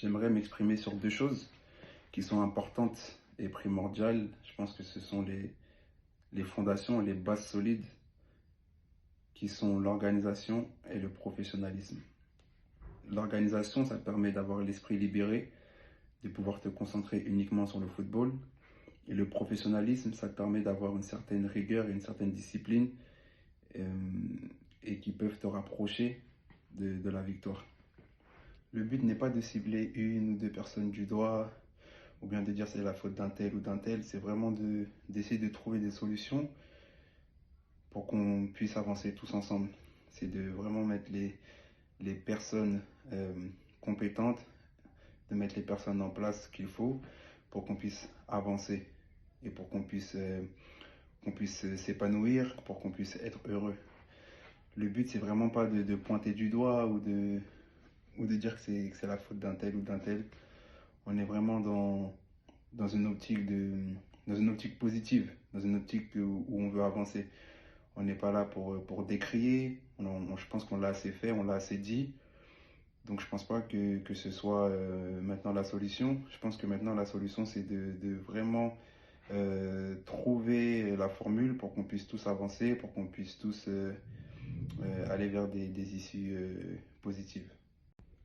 J'aimerais m'exprimer sur deux choses qui sont importantes et primordiales. Je pense que ce sont les fondations, les bases solides qui sont l'organisation et le professionnalisme. L'organisation, ça te permet d'avoir l'esprit libéré, de pouvoir te concentrer uniquement sur le football. Et le professionnalisme, ça te permet d'avoir une certaine rigueur et une certaine discipline euh, et qui peuvent te rapprocher de la victoire. Le but n'est pas de cibler une ou deux personnes du doigt ou bien de dire c'est la faute d'un tel ou d'un tel, c'est vraiment d'essayer de trouver des solutions pour qu'on puisse avancer tous ensemble. C'est de vraiment mettre les personnes compétentes, de mettre les personnes en place qu'il faut pour qu'on puisse avancer et pour qu'on puisse s'épanouir, pour qu'on puisse être heureux. Le but, c'est vraiment pas de pointer du doigt ou de dire que c'est la faute d'un tel ou d'un tel. On est vraiment dans une optique dans une optique positive, dans une optique où on veut avancer. On n'est pas là pour décrier. Je pense qu'on l'a assez fait, on l'a assez dit. Donc je pense pas que ce soit maintenant la solution. Je pense que maintenant la solution c'est de vraiment trouver la formule pour qu'on puisse tous avancer, pour qu'on puisse tous aller vers des issues positives.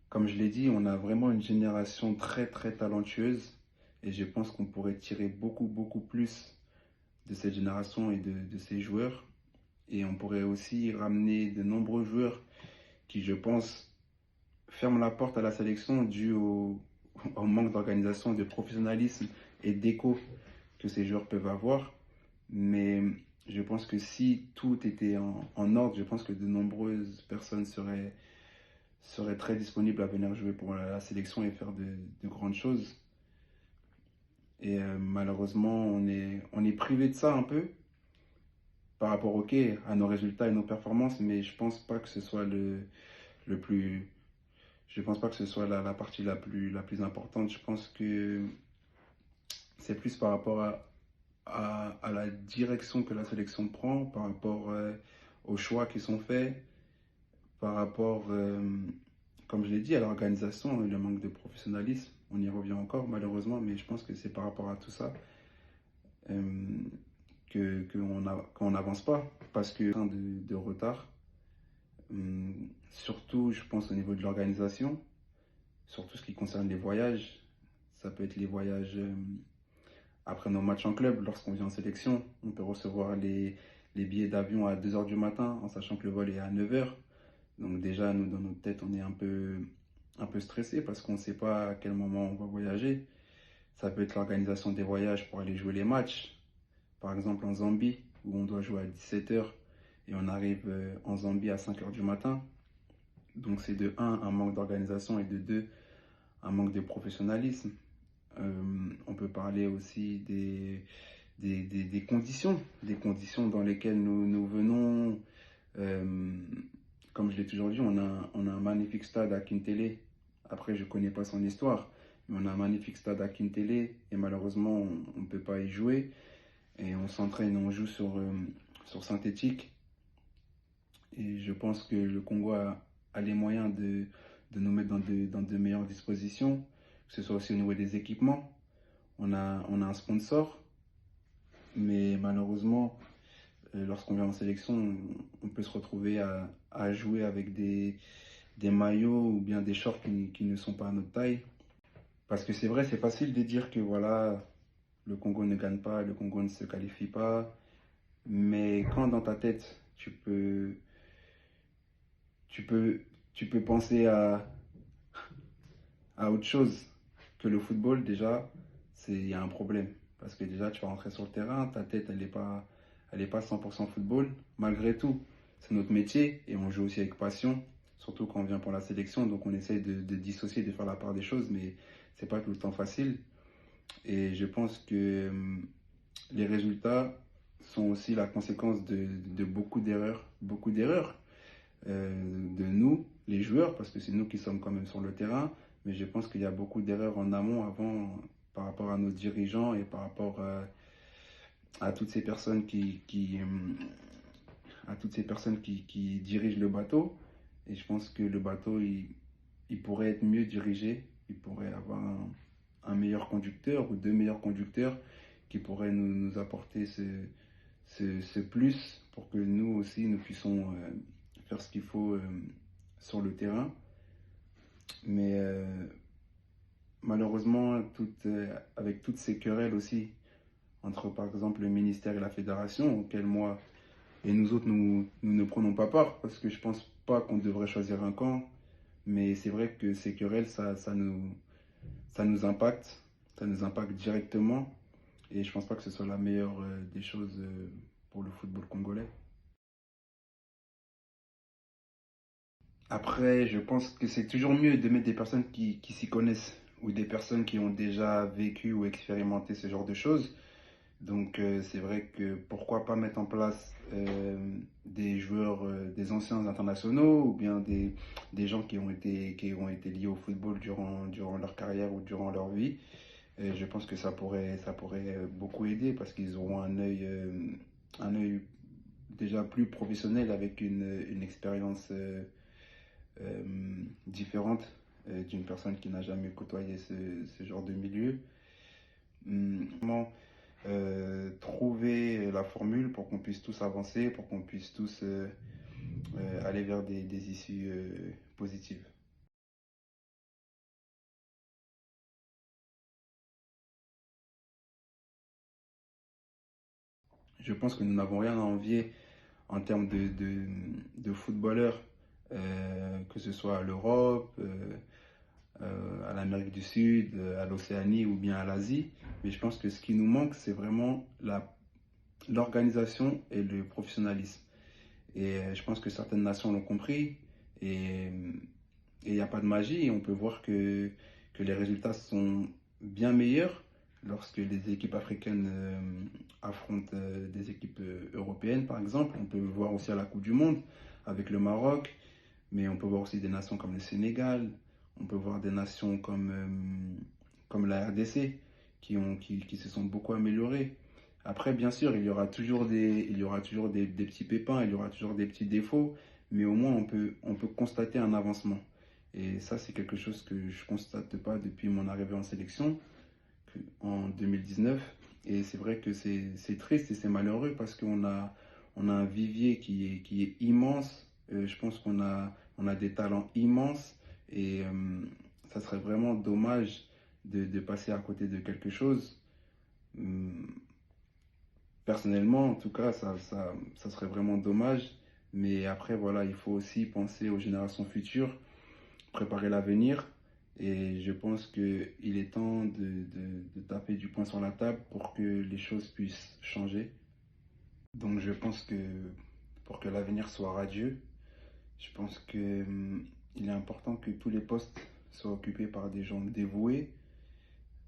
Comme je l'ai dit, on a vraiment une génération très très talentueuse et je pense qu'on pourrait tirer beaucoup plus de cette génération et de ces joueurs. Et on pourrait aussi ramener de nombreux joueurs qui, je pense, ferment la porte à la sélection dû au manque d'organisation, de professionnalisme et d'écho que ces joueurs peuvent avoir. Mais je pense que si tout était en ordre, je pense que de nombreuses personnes seraient très disponibles à venir jouer pour la sélection et faire de grandes choses. Et malheureusement, on est privé de ça un peu par rapport à nos résultats et nos performances, mais je pense pas que ce soit le plus, je pense pas que ce soit la partie la plus importante. Je pense que c'est plus par rapport à la direction que la sélection prend, par rapport aux choix qui sont faits, par rapport, comme je l'ai dit, à l'organisation et le manque de professionnalisme. On y revient encore malheureusement, mais je pense que c'est par rapport à tout ça euh, qu'on n'avance pas, parce que de retard, surtout je pense au niveau de l'organisation, surtout ce qui concerne les voyages. Ça peut être les voyages après nos matchs en club, lorsqu'on vient en sélection, on peut recevoir les billets d'avion à 2 heures du matin en sachant que le vol est à 9 heures. Donc déjà, nous, dans notre tête, on est un peu stressé parce qu'on ne sait pas à quel moment on va voyager. Ça peut être l'organisation des voyages pour aller jouer les matchs. Par exemple en Zambie, où on doit jouer à 17 heures et on arrive en Zambie à 5 heures du matin. Donc c'est de un manque d'organisation et de 2, un manque de professionnalisme. On peut parler aussi des conditions dans lesquelles nous venons. Euh, Comme je l'ai toujours dit, on a un magnifique stade à Kintele. Après, je ne connais pas son histoire, mais on a un magnifique stade à Kintele et malheureusement, on ne peut pas y jouer. Et on s'entraîne, on joue sur synthétique. Et je pense que le Congo a les moyens de nous mettre dans de meilleures dispositions, que ce soit aussi au niveau des équipements. On a un sponsor, mais malheureusement, lorsqu'on vient en sélection, on peut se retrouver à jouer avec des maillots ou bien des shorts qui ne sont pas à notre taille. Parce que c'est vrai, c'est facile de dire que voilà, le Congo ne gagne pas, le Congo ne se qualifie pas. Mais quand dans ta tête, tu peux, tu peux penser à autre chose que le football, déjà, il y a un problème. Parce que déjà, tu vas rentrer sur le terrain, ta tête, elle est pas 100% football. Malgré tout, c'est notre métier et on joue aussi avec passion, surtout quand on vient pour la sélection. Donc, on essaie de dissocier, de faire la part des choses, mais c'est pas tout le temps facile. Et je pense que les résultats sont aussi la conséquence de beaucoup d'erreurs de nous, les joueurs, parce que c'est nous qui sommes quand même sur le terrain, mais je pense qu'il y a beaucoup d'erreurs en amont avant par rapport à nos dirigeants et par rapport à toutes ces personnes à toutes ces personnes qui dirigent le bateau. Et je pense que le bateau, il pourrait être mieux dirigé il pourrait avoir un meilleur conducteur ou deux meilleurs conducteurs qui pourraient nous apporter ce plus pour que nous aussi, nous puissions faire ce qu'il faut sur le terrain. Mais malheureusement, avec toutes ces querelles aussi, entre par exemple le ministère et la fédération, auquel moi et nous autres, nous ne prenons pas part, parce que je pense pas qu'on devrait choisir un camp, mais c'est vrai que ces querelles, ça nous impacte directement, et je pense pas que ce soit la meilleure des choses pour le football congolais. Après, je pense que c'est toujours mieux de mettre des personnes qui s'y connaissent, ou des personnes qui ont déjà vécu ou expérimenté ce genre de choses. Donc c'est vrai que pourquoi pas mettre en place des joueurs, des anciens internationaux ou bien des gens qui ont été liés au football durant leur carrière ou durant leur vie. Et je pense que ça pourrait beaucoup aider parce qu'ils auront un œil déjà plus professionnel avec une expérience euh, différente d'une personne qui n'a jamais côtoyé ce genre de milieu. Comment trouver la formule pour qu'on puisse tous avancer, pour qu'on puisse tous aller vers des issues positives. Je pense que nous n'avons rien à envier en termes de footballeurs, que ce soit à l'Europe, à l'Amérique du Sud, à l'Océanie ou bien à l'Asie. Mais je pense que ce qui nous manque, c'est vraiment l'organisation et le professionnalisme. Et je pense que certaines nations l'ont compris. Et il n'y a pas de magie. Et on peut voir que les résultats sont bien meilleurs lorsque les équipes africaines affrontent des équipes européennes, par exemple. On peut le voir aussi à la Coupe du Monde avec le Maroc. Mais on peut voir aussi des nations comme le Sénégal. On peut voir des nations comme la RDC qui se sont beaucoup améliorées. Après, bien sûr, il y aura toujours des petits pépins, il y aura toujours des petits défauts, mais au moins on peut constater un avancement. Et ça, c'est quelque chose que je ne constate pas depuis mon arrivée en sélection en 2019. Et c'est vrai que c'est triste et c'est malheureux parce on a un vivier qui est immense. Je pense on a des talents immenses et ça serait vraiment dommage de passer à côté de quelque chose. Hum, Personnellement, en tout cas, ça serait vraiment dommage. Mais après, voilà, il faut aussi penser aux générations futures, préparer l'avenir. Et je pense qu'il est temps de taper du poing sur la table pour que les choses puissent changer. Donc je pense que pour que l'avenir soit radieux, je pense que il est important que tous les postes soient occupés par des gens dévoués,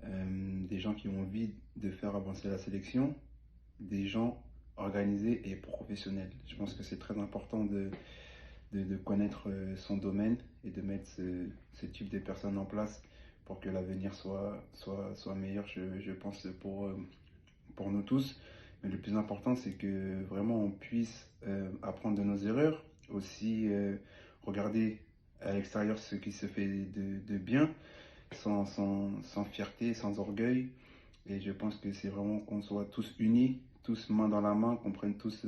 des gens qui ont envie de faire avancer la sélection, des gens organisés et professionnels. Je pense que c'est très important de connaître son domaine et de mettre ce type de personnes en place pour que l'avenir soit meilleur, je pense, pour nous tous. Mais le plus important, c'est que vraiment on puisse apprendre de nos erreurs, aussi regarder à l'extérieur ce qui se fait de bien, sans fierté, sans orgueil. Et je pense que c'est vraiment qu'on soit tous unis, tous main dans la main, qu'on prenne tous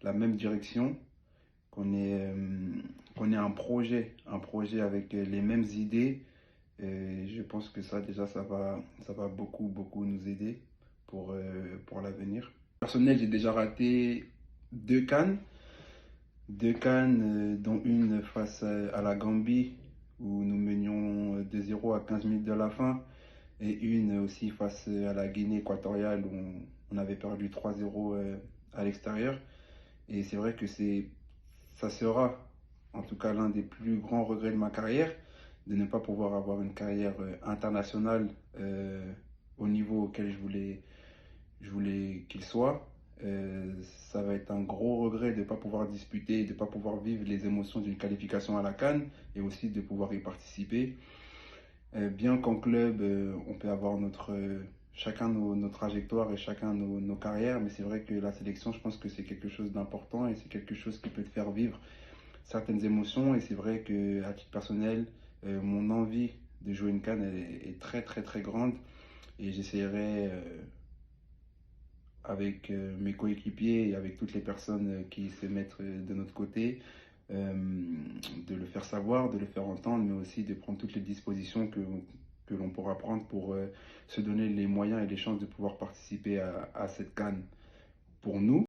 la même direction, qu'on ait un projet avec les mêmes idées. Et je pense que ça, déjà, ça va beaucoup, beaucoup nous aider pour l'avenir. Personnel, j'ai déjà raté deux cannes. Deux cannes, dont une face à la Gambie, où nous menions 2-0 à 15 minutes de la fin, et une aussi face à la Guinée équatoriale, où on avait perdu 3-0 à l'extérieur. Et c'est vrai que ça sera, en tout cas, l'un des plus grands regrets de ma carrière, de ne pas pouvoir avoir une carrière internationale au niveau auquel je voulais qu'il soit. Ça va être un gros regret de ne pas pouvoir disputer, de ne pas pouvoir vivre les émotions d'une qualification à la CAN et aussi de pouvoir y participer. Bien qu'en club, on peut avoir chacun nos trajectoires et chacun nos carrières, mais c'est vrai que la sélection, je pense que c'est quelque chose d'important et c'est quelque chose qui peut te faire vivre certaines émotions. Et c'est vrai que à titre personnel, mon envie de jouer une CAN est très très très grande et j'essaierai avec mes coéquipiers et avec toutes les personnes qui se mettent de notre côté, de le faire savoir, de le faire entendre, mais aussi de prendre toutes les dispositions que l'on pourra prendre pour se donner les moyens et les chances de pouvoir participer à cette CAN. Pour nous,